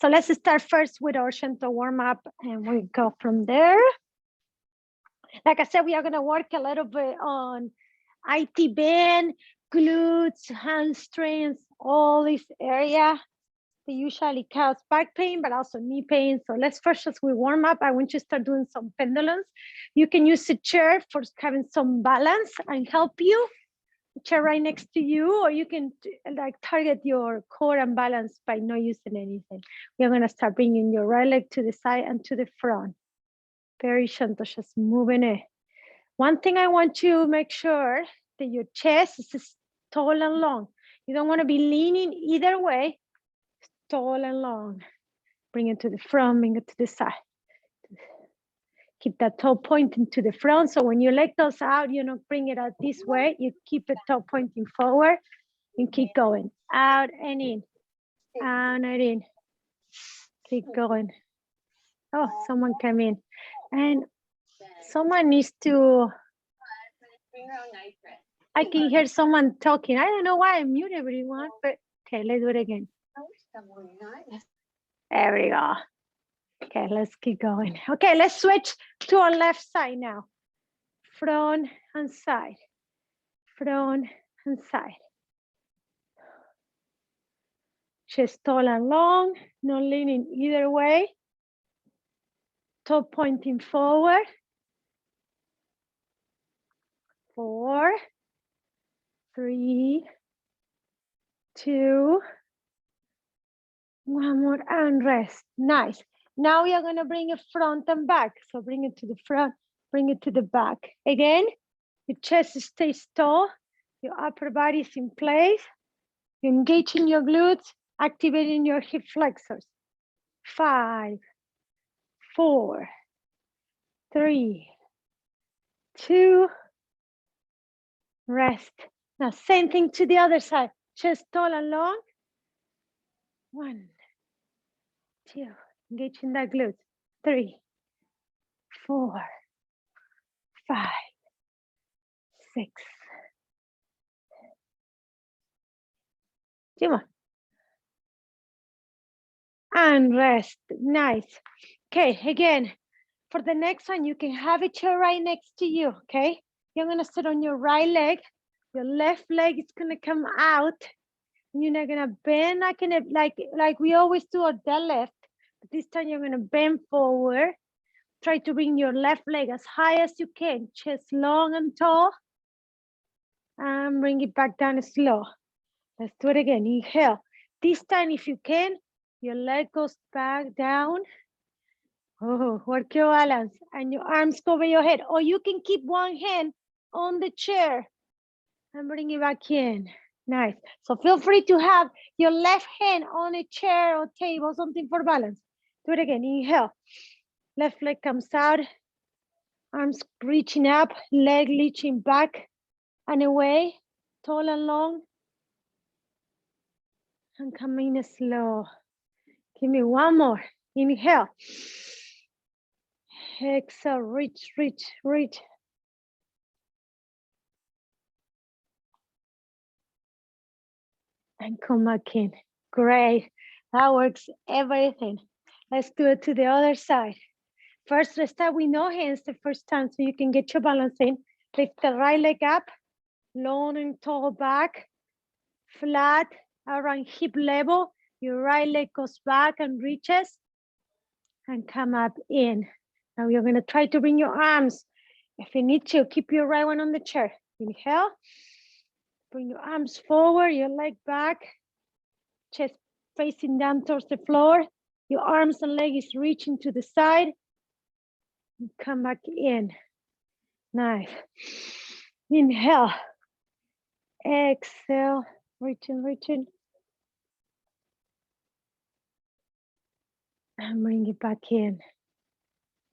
So let's start first with our gentle warm up and we go from there. Like I said, we are gonna work a little bit on ITB, glutes, hamstrings, all this area that usually cause back pain, but also knee pain. So let's first, as we warm up, I want you to start doing some pendulums. You can use a chair for having some balance and help you. A chair right next to you, or you can like target your core and balance by not using anything. We're gonna start bringing your right leg to the side and to the front. Very gentle, just moving it. One thing I want to make sure that your chest is tall and long. You don't want to be leaning either way, tall and long. Bring it to the front, bring it to the side. Keep that toe pointing to the front. So when you leg goes out, you don't bring it out this way. You keep it toe pointing forward and keep going. Out and in, out and in. Keep going. Oh, someone came in. And someone needs to, I can hear someone talking. I don't know why I mute everyone, but okay, let's do it again. There we go. Okay, let's keep going. Okay, let's switch to our left side now. Front and side, front and side. Chest tall and long, not leaning either way. Toe pointing forward. 4, 3, 2, 1 more and rest. Nice. Now we are going to bring it front and back. So bring it to the front, bring it to the back. Again, your chest stays tall, your upper body is in place. You're engaging your glutes, activating your hip flexors. 5, 4, 3, 2, rest. Now same thing to the other side. Chest tall and long. 1, 2, engaging that glutes. 3, 4, 5, 6. 2 more. And rest. Nice. Okay, again, for the next one, you can have a chair right next to you, okay? You're gonna sit on your right leg. Your left leg is gonna come out. You're not gonna bend like we always do at the left. But this time you're gonna bend forward. Try to bring your left leg as high as you can. Chest long and tall. And bring it back down slow. Let's do it again. Inhale. This time, if you can, your leg goes back down. Oh, work your balance. And your arms cover your head. Or you can keep one hand on the chair and bring it back in. Nice. So feel free to have your left hand on a chair or table, something for balance. Do it again. Inhale. Left leg comes out. Arms reaching up, leg reaching back and away. Tall and long. And come in slow. Give me one more. Inhale. Exhale, reach, reach, reach. And come back in. Great. That works everything. Let's do it to the other side. First, let's start with no hands the first time so you can get your balance in. Lift the right leg up, long and tall back, flat around hip level. Your right leg goes back and reaches and come up in. Now you're gonna try to bring your arms. If you need to, keep your right one on the chair. Inhale, bring your arms forward, your leg back, chest facing down towards the floor. Your arms and leg is reaching to the side. And come back in. Nice. Inhale. Exhale. Reaching, reaching. And bring it back in.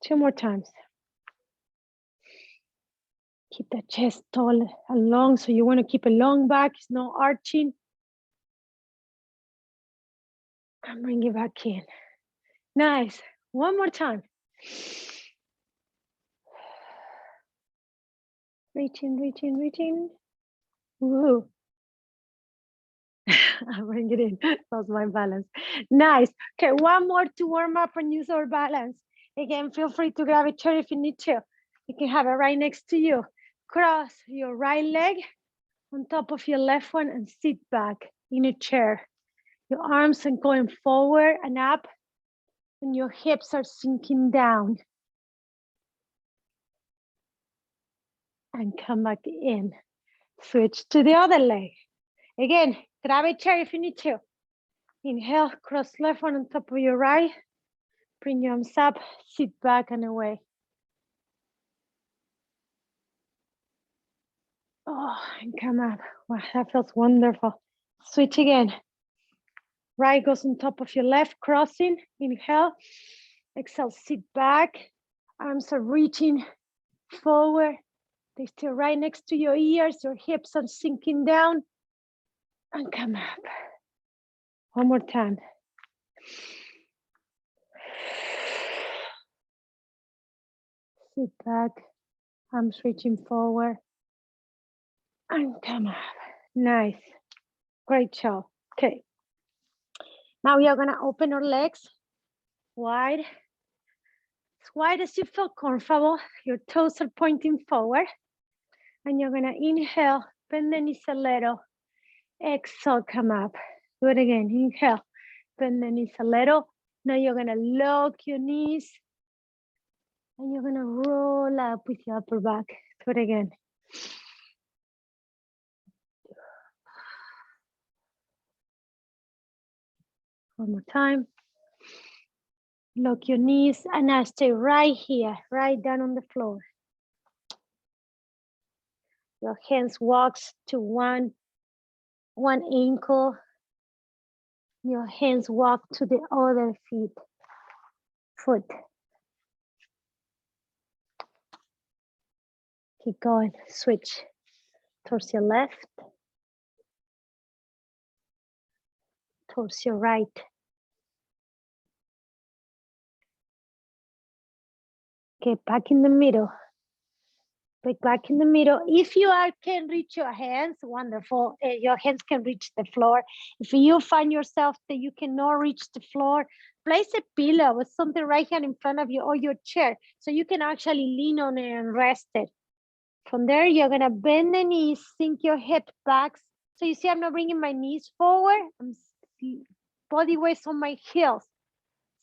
2 more times. Keep the chest tall and long. So you want to keep a long back. It's no arching. And bring it back in. Nice. 1 more time. Reaching, reaching, reaching. Woo. I bring it in. Lost my balance. Nice. Okay, one more to warm up and use our balance. Again, feel free to grab a chair if you need to. You can have it right next to you. Cross your right leg on top of your left one and sit back in a chair. Your arms are going forward and up, and your hips are sinking down. And come back in. Switch to the other leg. Again, grab a chair if you need to. Inhale, cross left one on top of your right. Bring your arms up, sit back and away. Oh, and come up. Wow, that feels wonderful. Switch again. Right goes on top of your left, crossing. Inhale, exhale, sit back. Arms are reaching forward. They still right next to your ears. Your hips are sinking down. And come up. One more time. Sit back. Arms reaching forward. And come up. Nice. Great job. Okay. Now we are going to open our legs wide. As wide as you feel comfortable. Your toes are pointing forward. And you're going to inhale, bend the knees a little. Exhale, come up. Do it again. Inhale, bend the knees a little. Now you're going to lock your knees. And you're going to roll up with your upper back. Do it again. One more time. Lock your knees and now stay right here, right down on the floor. Your hands walks to one ankle. Your hands walk to the other foot. Keep going, switch towards your left, towards your right. Get back in the middle. Back in the middle. If you can reach your hands, wonderful. Your hands can reach the floor. If you find yourself that you cannot reach the floor, place a pillow with something right here in front of you or your chair so you can actually lean on it and rest it. From there, you're gonna bend the knees, sink your hips back. So you see I'm not bringing my knees forward. I'm body weight on my heels,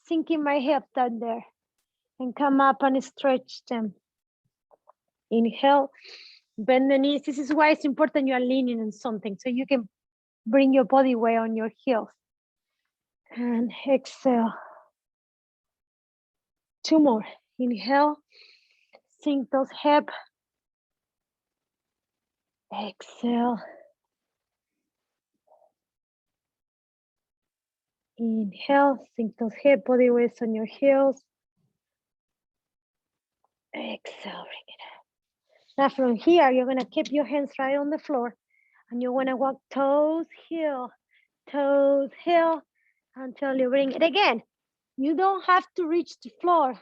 sinking my hips down there and come up and stretch them. Inhale, bend the knees. This is why it's important you are leaning on something so you can bring your body weight on your heels. And exhale. Two more. Inhale, sink those hips. Exhale. Inhale, sink those hip body weights on your heels. Exhale, bring it up. Now from here, you're gonna keep your hands right on the floor and you wanna walk toes, heel, until you bring it again. You don't have to reach the floor.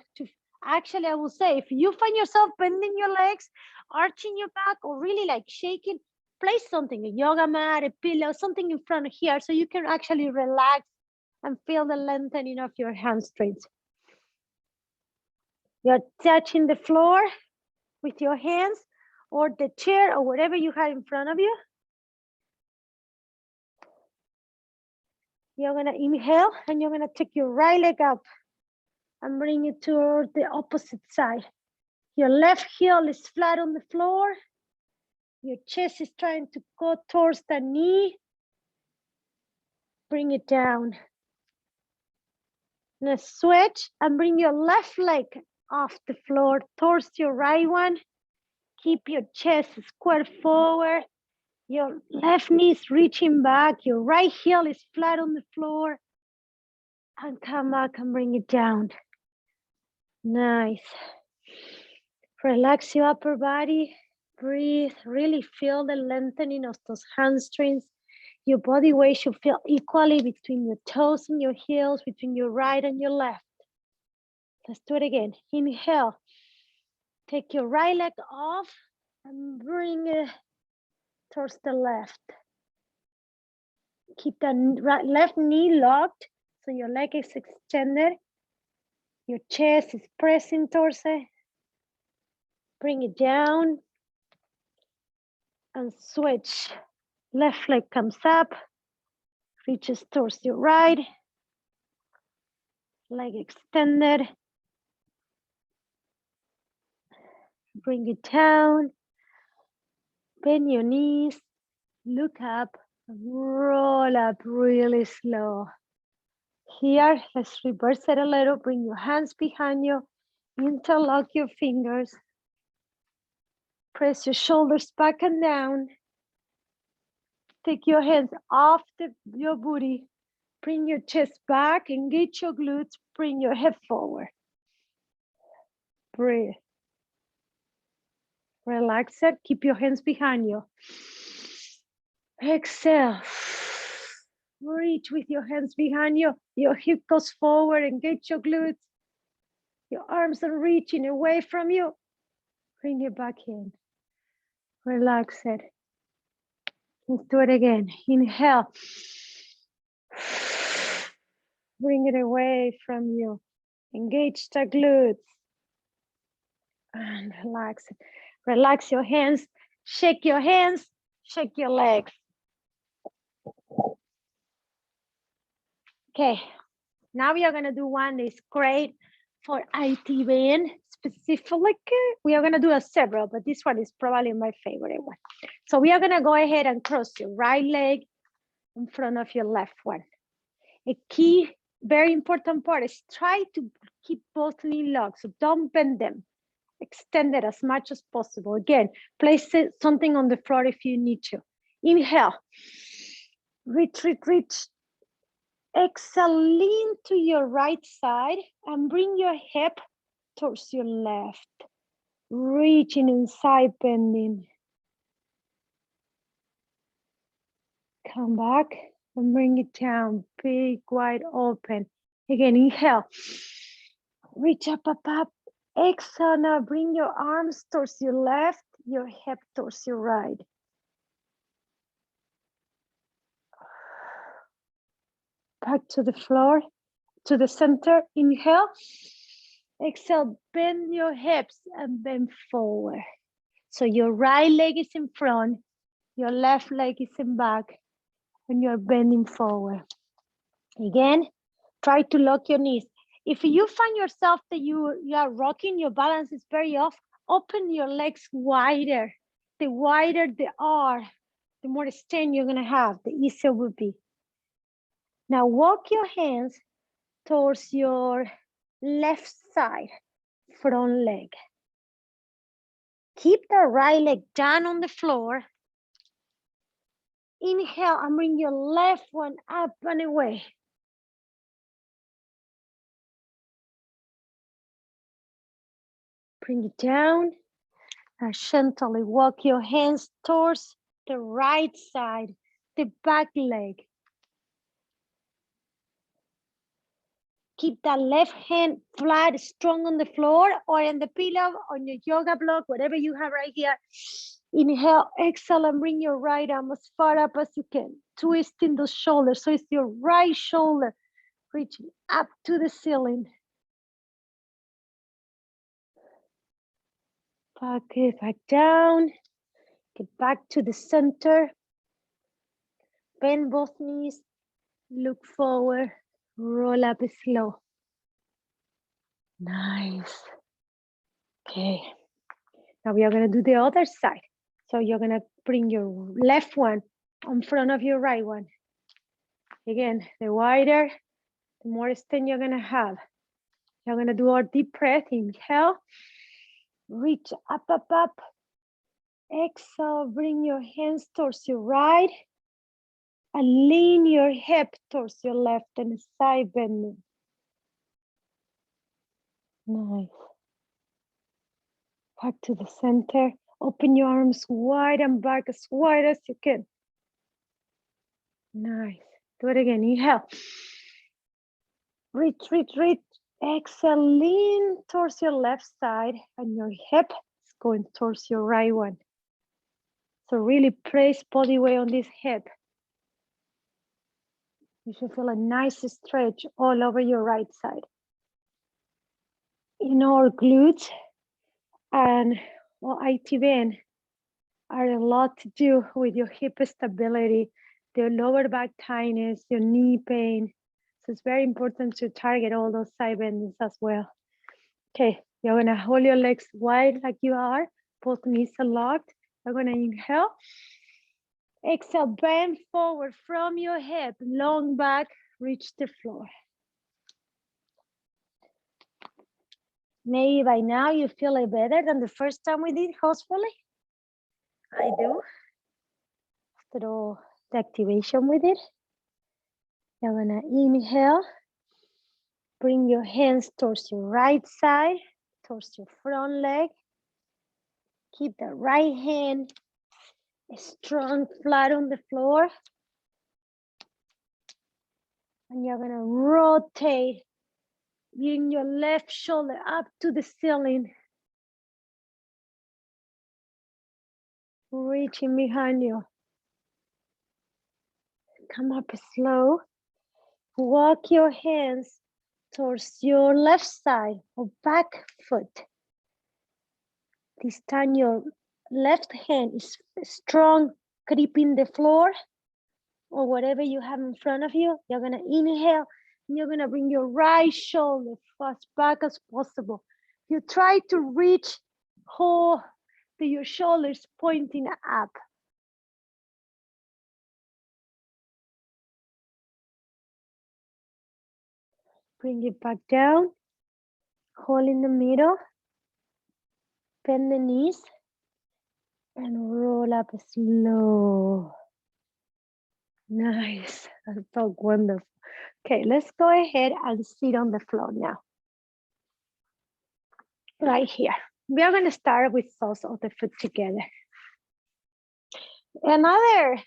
Actually, I will say, if you find yourself bending your legs, arching your back, or really like shaking, place something, a yoga mat, a pillow, something in front of here so you can actually relax and feel the lengthening of your hamstrings. You're touching the floor with your hands or the chair or whatever you have in front of you. You're gonna inhale and you're gonna take your right leg up and bring it toward the opposite side. Your left heel is flat on the floor. Your chest is trying to go towards the knee. Bring it down. Now switch and bring your left leg off the floor towards your right one. Keep your chest square forward. Your left knee is reaching back. Your right heel is flat on the floor. And come back and bring it down. Nice. Relax your upper body. Breathe. Really feel the lengthening of those hamstrings. Your body weight should feel equally between your toes and your heels, between your right and your left. Let's do it again. Inhale. Take your right leg off and bring it towards the left. Keep the left knee locked so your leg is extended. Your chest is pressing towards it. Bring it down and switch. Left leg comes up, reaches towards your right. Leg extended. Bring it down. Bend your knees. Look up. Roll up really slow. Here, let's reverse it a little. Bring your hands behind you. Interlock your fingers. Press your shoulders back and down. Take your hands off your booty. Bring your chest back, engage your glutes, bring your head forward. Breathe. Relax it, keep your hands behind you. Exhale. Reach with your hands behind you. Your hip goes forward, engage your glutes. Your arms are reaching away from you. Bring it back in. Relax it. Let's do it again. Inhale. Bring it away from you. Engage the glutes. And relax it. Relax your hands. Shake your hands. Shake your legs. Okay. Now we are going to do one that is great for ITB specifically. We are going to do a several, but this one is probably my favorite one. So we are going to go ahead and cross your right leg in front of your left one. A key, very important part is try to keep both knee locked, so don't bend them. Extend it as much as possible. Again, place something on the floor if you need to. Inhale, reach, reach, reach. Exhale, lean to your right side and bring your hip towards your left. Reaching and side bending. Come back and bring it down, big, wide open. Again, inhale. Reach up, up, up. Exhale, now bring your arms towards your left, your hip towards your right. Back to the floor, to the center. Inhale. Exhale, bend your hips and bend forward. So your right leg is in front, your left leg is in back, and you're bending forward. Again, try to lock your knees. If you find yourself that you are rocking, your balance is very off, open your legs wider. The wider they are, the more strain you're gonna have, the easier it will be. Now walk your hands towards your left side, front leg. Keep the right leg down on the floor. Inhale and bring your left one up and away. Bring it down and gently walk your hands towards the right side, the back leg. Keep that left hand flat, strong on the floor or in the pillow, on your yoga block, whatever you have right here. Inhale, exhale, and bring your right arm as far up as you can. Twisting the shoulders, so it's your right shoulder reaching up to the ceiling. Back it back down. Get back to the center. Bend both knees. Look forward. Roll up slow. Nice. Okay. Now we are going to do the other side. So you're going to bring your left one in front of your right one. Again, the wider, the more extend you're going to have. You're going to do our deep breath. Inhale. Reach up, up, up. Exhale, bring your hands towards your right. And lean your hip towards your left and side bending. Nice. Back to the center. Open your arms wide and back as wide as you can. Nice. Do it again. Inhale. Reach, reach, reach. Exhale, lean towards your left side and your hip is going towards your right one. So really place body weight on this hip. You should feel a nice stretch all over your right side. You know, our glutes and ITB are a lot to do with your hip stability, your lower back tightness, your knee pain. So it's very important to target all those side bendings as well. Okay, you're gonna hold your legs wide like you are, both knees are locked. You're gonna inhale. Exhale, bend forward from your hip, long back, reach the floor. Maybe by now you feel it better than the first time we did, hopefully. I do. After all the activation we did. You're gonna inhale. Bring your hands towards your right side, towards your front leg. Keep the right hand strong, flat on the floor. And you're gonna rotate, bring your left shoulder up to the ceiling. Reaching behind you. Come up slow. Walk your hands towards your left side or back foot. This time your left hand is strong, gripping the floor or whatever you have in front of you. You're gonna inhale and you're gonna bring your right shoulder as back as possible. You try to reach whole to your shoulders pointing up. Bring it back down, hold in the middle, bend the knees, and roll up slow. Nice, that felt wonderful. Okay, let's go ahead and sit on the floor now. Right here. We are gonna start with soles of the foot together. Another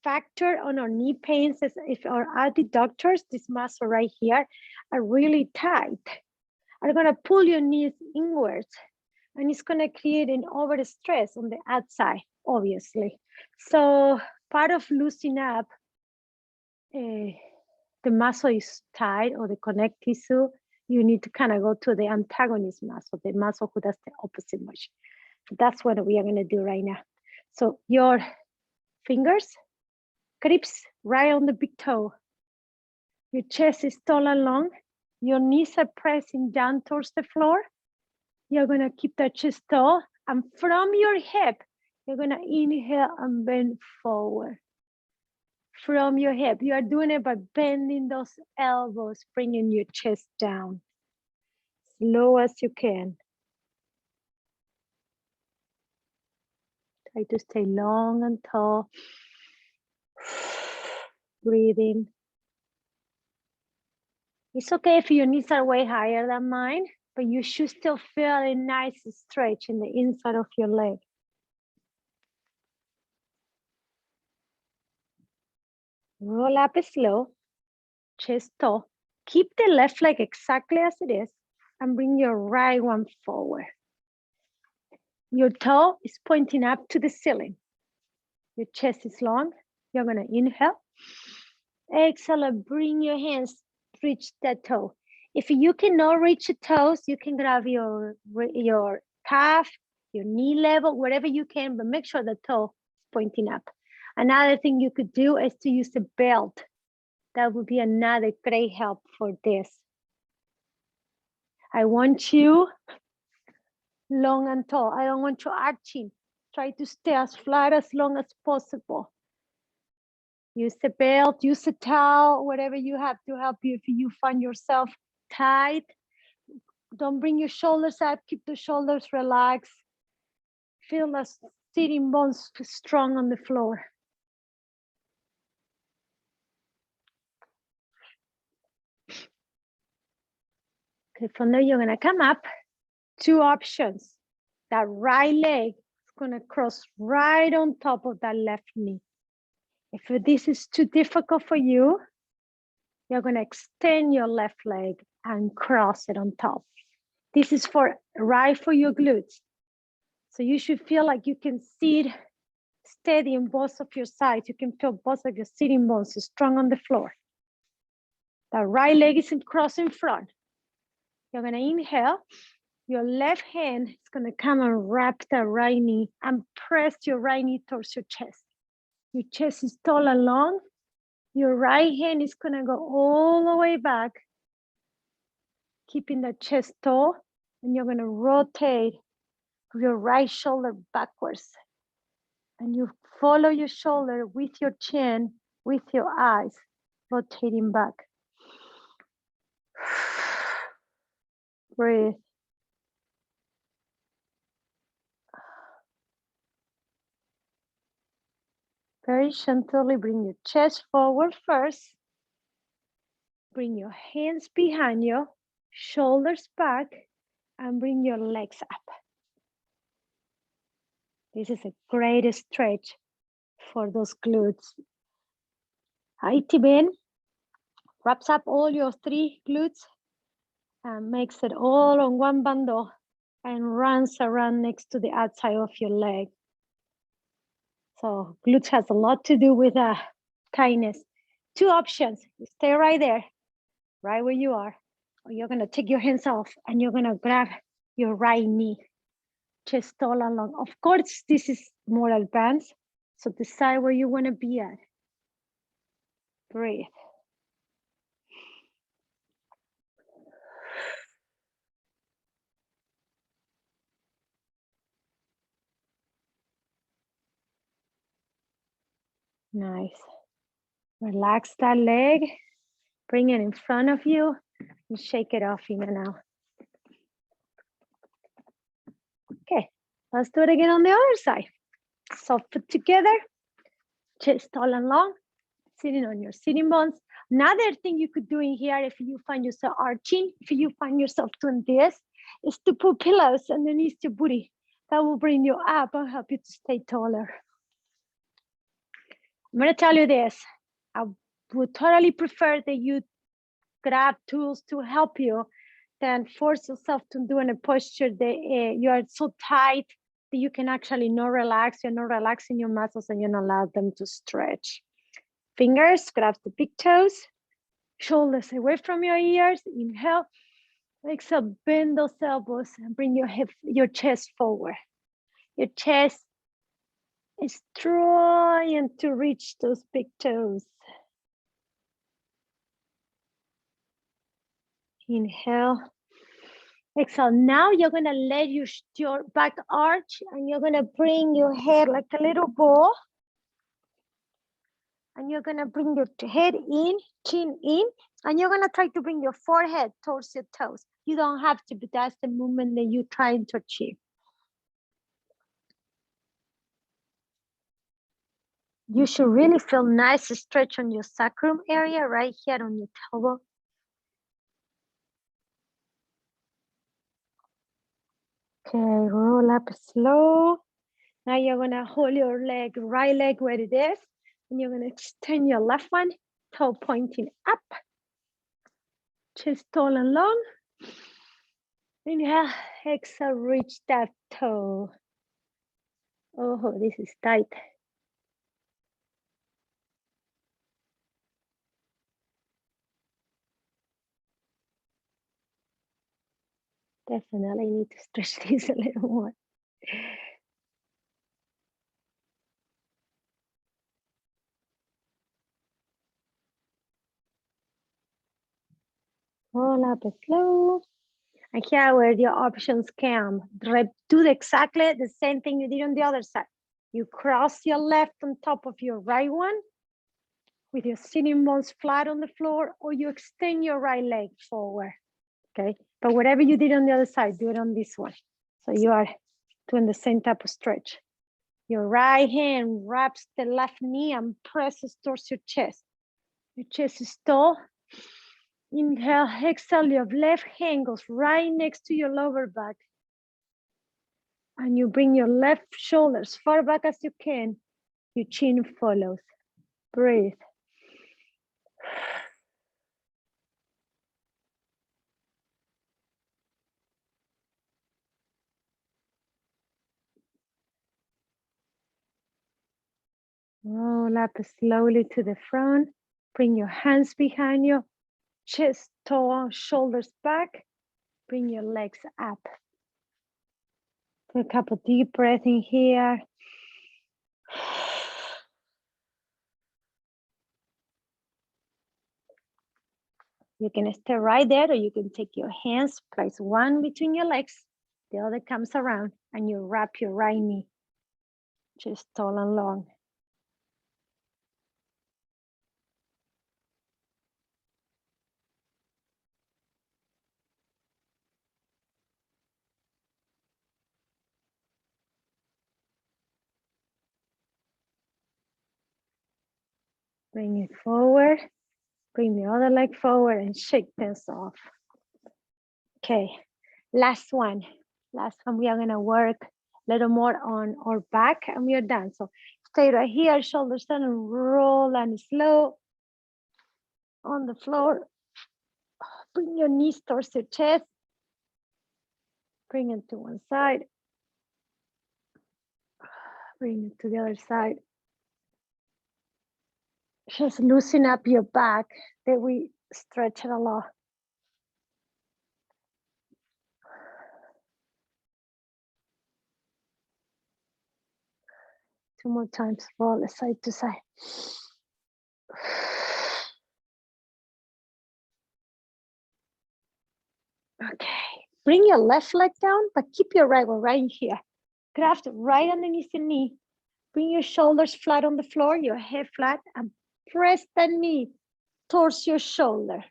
factor on our knee pains is if our adductors, this muscle right here, are really tight, are gonna pull your knees inwards and it's gonna create an overstress on the outside, obviously. So part of loosening up the muscle is tight or the connect tissue, you need to kind of go to the antagonist muscle, the muscle who does the opposite motion. That's what we are gonna do right now. So your fingers grips right on the big toe. Your chest is tall and long. Your knees are pressing down towards the floor. You're gonna keep the chest tall, and from your hip, you're gonna inhale and bend forward. From your hip, you are doing it by bending those elbows, bringing your chest down. Slow as you can. Try to stay long and tall. Breathing. It's okay if your knees are way higher than mine, but you should still feel a nice stretch in the inside of your leg. Roll up slow, chest tall. Keep the left leg exactly as it is and bring your right one forward. Your toe is pointing up to the ceiling. Your chest is long. You're gonna inhale. Exhale and bring your hands, reach that toe. If you cannot reach the toes, you can grab your calf, your knee level, wherever you can, but make sure the toe is pointing up. Another thing you could do is to use a belt. That would be another great help for this. I want you long and tall. I don't want you arching. Try to stay as flat as long as possible. Use a belt, use a towel, whatever you have to help you if you find yourself tight. Don't bring your shoulders up, keep the shoulders relaxed. Feel the sitting bones strong on the floor. Okay, from there you're gonna come up. Two options. That right leg is gonna cross right on top of that left knee. If this is too difficult for you, you're gonna extend your left leg and cross it on top. This is right for your glutes. So you should feel like you can sit steady in both of your sides. You can feel both of your sitting bones strong on the floor. The right leg is crossed in front. You're gonna inhale. Your left hand is gonna come and wrap the right knee and press your right knee towards your chest. Your chest is tall and long. Your right hand is gonna go all the way back, keeping the chest tall, and you're gonna rotate your right shoulder backwards. And you follow your shoulder with your chin, with your eyes, rotating back. Breathe. Very gently bring your chest forward first. Bring your hands behind you, shoulders back, and bring your legs up. This is a great stretch for those glutes. ITB wraps up all your 3 glutes and makes it all on one bundle and runs around next to the outside of your leg. So glutes has a lot to do with kindness. 2 options. You stay right there, right where you are, or you're gonna take your hands off and you're gonna grab your right knee, chest all along. Of course, this is more advanced, so decide where you wanna be at. Breathe. Nice. Relax that leg, bring it in front of you, and shake it off in and out. Okay, let's do it again on the other side. So put together, chest tall and long, sitting on your sitting bones. Another thing you could do in here, if you find yourself arching, if you find yourself doing this, is to put pillows underneath your booty. That will bring you up and help you to stay taller. I'm gonna tell you this. I would totally prefer that you grab tools to help you than force yourself to do in a posture that you are so tight that you can actually not relax. You're not relaxing your muscles and you're not allowing them to stretch. Fingers, grab the big toes, shoulders away from your ears. Inhale, exhale, bend those elbows and bring your chest forward. Your chest is trying to reach those big toes. Inhale, exhale. Now you're gonna let your back arch and you're gonna bring your head like a little ball. And you're gonna bring your head in, chin in, and you're gonna try to bring your forehead towards your toes. You don't have to, but that's the movement that you're trying to achieve. You should really feel nice stretch on your sacrum area, right here on your tailbone. Okay, roll up slow. Now you're gonna hold your right leg where it is, and you're gonna extend your left one, toe pointing up. Chest tall and long. Inhale, exhale, reach that toe. Oh, this is tight. Definitely need to stretch this a little more. Roll up slow. And here where your options come. Do exactly the same thing you did on the other side. You cross your left on top of your right one with your sitting bones flat on the floor, or you extend your right leg forward, okay? But whatever you did on the other side, do it on this one. So you are doing the same type of stretch. Your right hand wraps the left knee and presses towards your chest. Your chest is tall. Inhale, exhale, your left hand goes right next to your lower back. And you bring your left shoulder as far back as you can. Your chin follows. Breathe. Roll up slowly to the front. Bring your hands behind you. Chest, toe, shoulders back. Bring your legs up. Take a couple deep breaths in here. You can stay right there, or you can take your hands, place one between your legs, the other comes around, and you wrap your right knee, just tall and long. Bring it forward, bring the other leg forward, and shake this off. Okay, last one. Last one, we are gonna work a little more on our back, and we are done. So stay right here, shoulders down, and roll and slow on the floor. Bring your knees towards your chest. Bring it to one side. Bring it to the other side. Just loosen up your back, that we stretch it a lot. Two more times, roll side to side. Okay, bring your left leg down, but keep your right one right in here. Grab right underneath your knee. Bring your shoulders flat on the floor, your head flat, and press the knee towards your shoulder.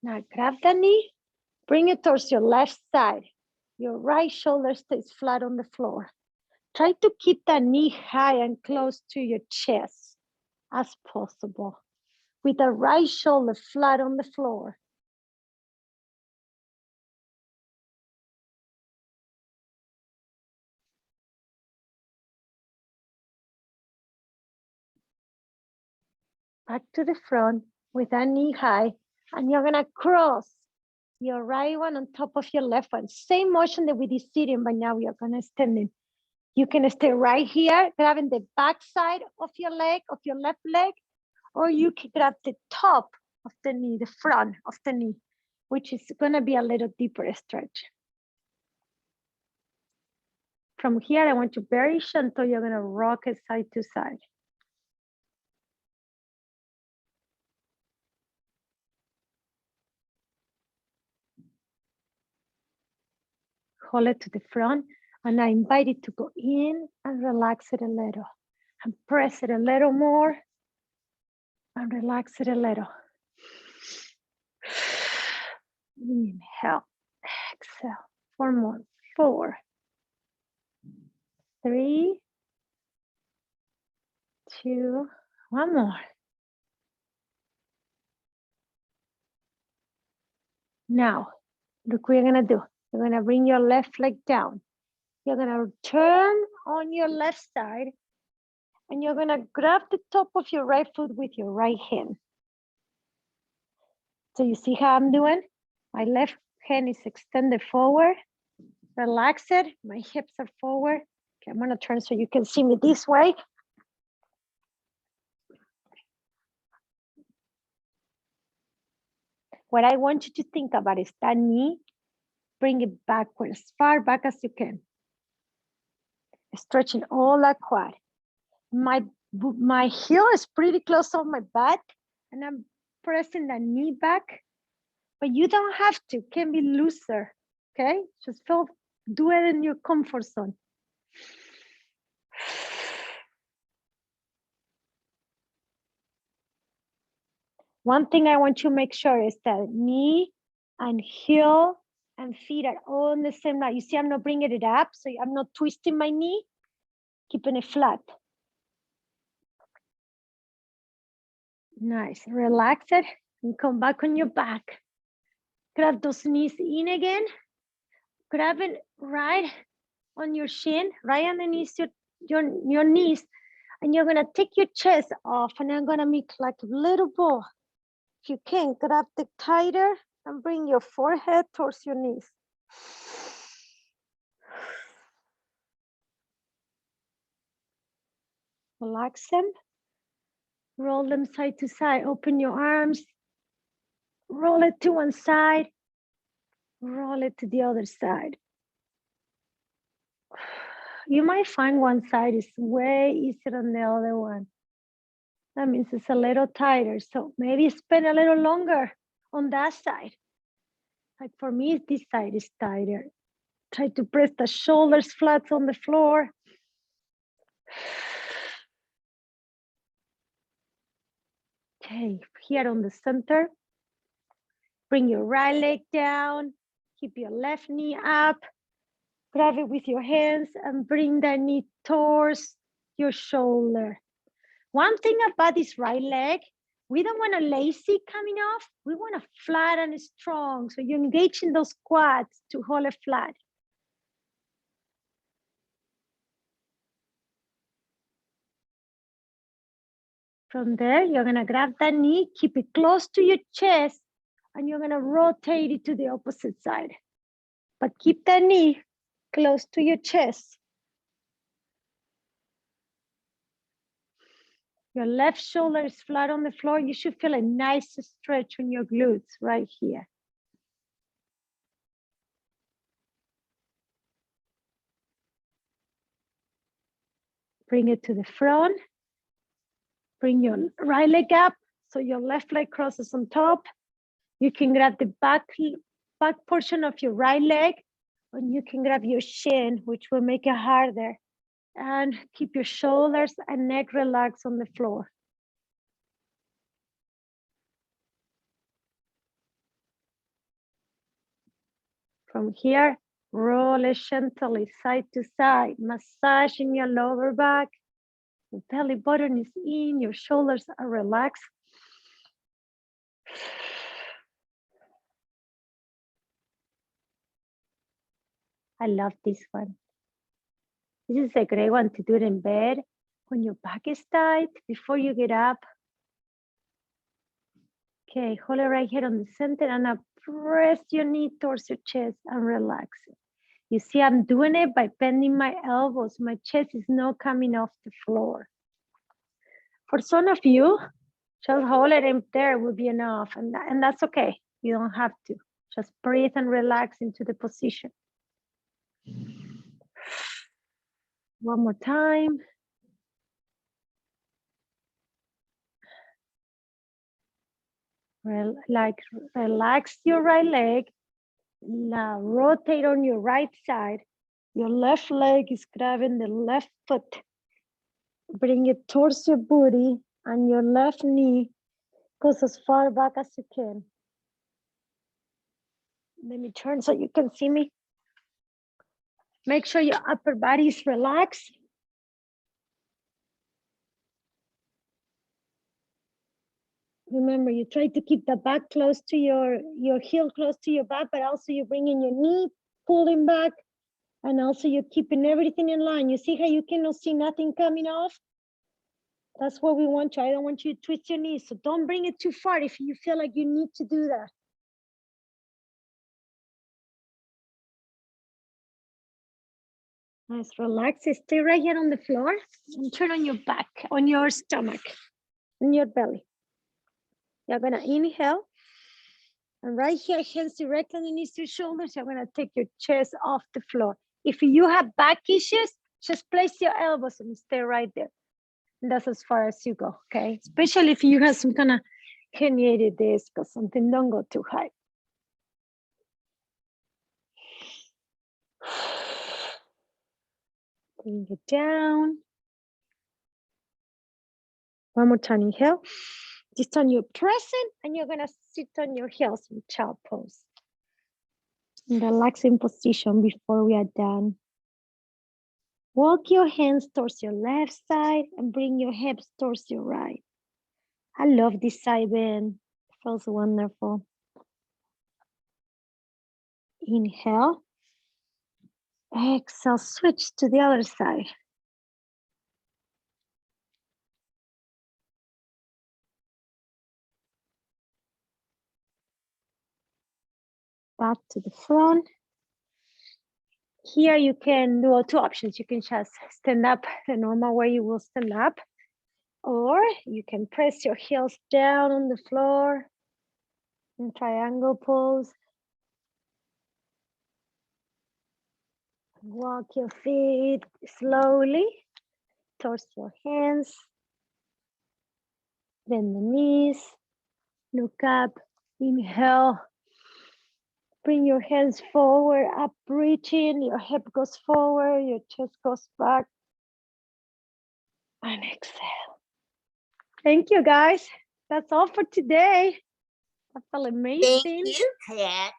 Now grab the knee, bring it towards your left side. Your right shoulder stays flat on the floor. Try to keep that knee high and close to your chest as possible, with the right shoulder flat on the floor. Back to the front with that knee high, and you're gonna cross your right one on top of your left one. Same motion that we did sitting, but now we are gonna stand in. You can stay right here, grabbing the back side of your leg, of your left leg, or you can grab the top of the knee, the front of the knee, which is gonna be a little deeper stretch. From here, I want you very gentle, you're gonna rock it side to side. Hold it to the front, and I invite it to go in and relax it a little, and press it a little more, and relax it a little. Inhale, exhale, 4 more, 4, 3, 2, 1 more. Now, look what you're gonna do. You're gonna bring your left leg down. You're gonna turn on your left side, and you're gonna grab the top of your right foot with your right hand. So you see how I'm doing? My left hand is extended forward. Relax it, my hips are forward. Okay, I'm gonna turn so you can see me this way. What I want you to think about is that knee, bring it backwards, as far back as you can. Stretching all that quad. My heel is pretty close on my butt, and I'm pressing that knee back, but you don't have to, can be looser, okay? Just do it in your comfort zone. One thing I want you to make sure is that knee and heel and feet are all in the same line. You see, I'm not bringing it up, so I'm not twisting my knee, keeping it flat. Nice, relax it and come back on your back. Grab those knees in again. Grab it right on your shin, right underneath your knees. And you're gonna take your chest off, and I'm gonna make like a little ball. If you can, grab the tighter and bring your forehead towards your knees. Relax them. Roll them side to side. Open your arms. Roll it to one side. Roll it to the other side. You might find one side is way easier than the other one. That means it's a little tighter. So maybe spend a little longer on that side. Like for me, this side is tighter. Try to press the shoulders flat on the floor. Okay, here on the center. Bring your right leg down. Keep your left knee up. Grab it with your hands and bring that knee towards your shoulder. One thing about this right leg, we don't want a lazy coming off. We want a flat and strong. So you engage in those quads to hold it flat. From there, you're gonna grab that knee, keep it close to your chest, and you're gonna rotate it to the opposite side. But keep that knee close to your chest. Your left shoulder is flat on the floor. You should feel a nice stretch on your glutes right here. Bring it to the front. Bring your right leg up so your left leg crosses on top. You can grab the back portion of your right leg, and you can grab your shin, which will make it harder. And keep your shoulders and neck relaxed on the floor. From here, roll it gently side to side, massaging your lower back. Your belly button is in, your shoulders are relaxed. I love this one. This is a great one to do it in bed when your back is tight before you get up. Okay, hold it right here on the center and now press your knee towards your chest and relax it. You see, I'm doing it by bending my elbows. My chest is not coming off the floor. For some of you, just hold it in there will be enough, and that's okay. You don't have to. Just breathe and relax into the position. One more time. Relax your right leg. Now rotate on your right side. Your left leg is grabbing the left foot. Bring it towards your booty, and your left knee goes as far back as you can. Let me turn so you can see me. Make sure your upper body is relaxed. Remember, you try to keep the back close to your heel close to your back, but also you're bringing your knee, pulling back, and also you're keeping everything in line. You see how you cannot see nothing coming off? That's what we want you. I don't want you to twist your knees, so don't bring it too far if you feel like you need to do that. Nice, relax. Stay right here on the floor and turn on your back, on your stomach, on your belly. You're gonna inhale. And right here, hands directly underneath your shoulders. You're gonna take your chest off the floor. If you have back issues, just place your elbows and stay right there. And that's as far as you go, okay? Especially if you have some kind of herniated disc or something, don't go too high. Bring it down. One more time, inhale. This time you're pressing and you're gonna sit on your heels in child pose. In relaxing position before we are done. Walk your hands towards your left side and bring your hips towards your right. I love this side bend. It feels wonderful. Inhale. Exhale, switch to the other side. back to the front. Here you can do two options. You can just stand up the normal way you will stand up, or you can press your heels down on the floor in triangle pose. Walk your feet slowly towards your hands. Bend the knees, look up, inhale. Bring your hands forward, up reaching, your hip goes forward, your chest goes back. And exhale. Thank you, guys. That's all for today. I felt amazing. Thank you, Kat.